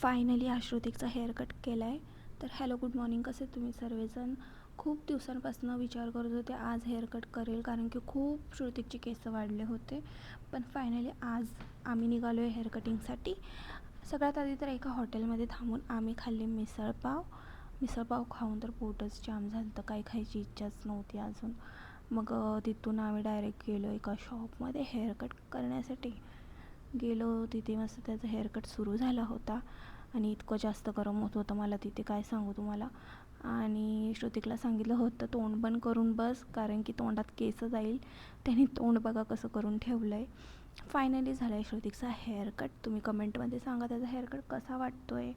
Finally श्रुतिकचा hair cut केला आहे. तर हॅलो गुड मॉर्निंग, कसे तुम्ही सर्वजण. खूप दिवसांपासून विचार करत होते आज हेअर कट करेल, कारण की खूप श्रुतिकचे केस वाढले होते. पण फायनली आज आम्ही निघालो आहे हेअर कटिंगसाठी. सगळ्यात आधी तर एका हॉटेलमध्ये थांबून आम्ही खाल्ले मिसळपाव खाऊन तर पोटच जाम झालं, तर काही खायची इच्छाच नव्हती अजून. मग तिथून आम्ही डायरेक्ट गेलो एका शॉपमध्ये हेअर कट करण्यासाठी. गेलो तिथे, मस्त त्याचा हेअरकट सुरू झाला होता आणि इतकं जास्त गरम होत होतं मला तिथे, काय सांगू तुम्हाला. आणि श्रुतिकला सांगितलं होतं तोंड बंद करून बस, कारण की तोंडात केस जाईल. त्याने तोंड बघा कसं करून ठेवलं आहे. फायनली झाला आहे श्रुतिकचा हेअरकट. तुम्ही कमेंटमध्ये सांगा त्याचा हेअरकट कसा वाटतो आहे.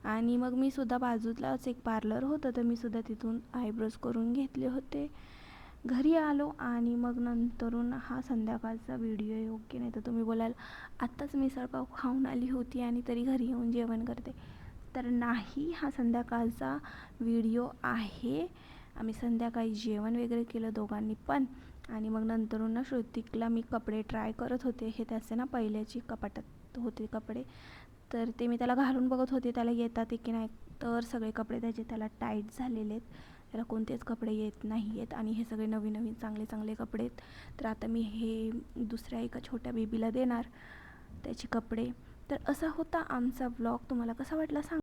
आणि मग मी सुद्धा बाजूलाच एक पार्लर होतं, तर मी सुद्धा तिथून आयब्रोज करून घेतले होते. घरी आलो आणि मग नंतरून हा संध्याकाळचा व्हिडिओ योग्य नाही तर तुम्ही बोलाल आत्ताच मिसळपाव खाऊन आली होती आणि तरी घरी येऊन जेवण करते. तर नाही, हा संध्याकाळचा व्हिडिओ आहे. आम्ही संध्याकाळी जेवण वगैरे केलं दोघांनी पण. आणि मग नंतरून श्रुतिकला मी कपडे ट्राय करत होते. हे त्याचे पहिल्याची कपाटात होते कपडे, तर ते मी त्याला घालून बघत होते त्याला येतात की नाही. तर सगळे कपडे त्याला टाईट झालेले आहेत, त्याला कोणतेच कपडे येत नाही आहेत. आणि हे सगळे नवीन नवीन चांगले चांगले कपडे आहेत. तर आता मी हे दुसऱ्या एका छोट्या बेबीला देणार त्याचे कपडे. तर असा होता आमचा व्लॉग. तुम्हाला कसा वाटला सांग.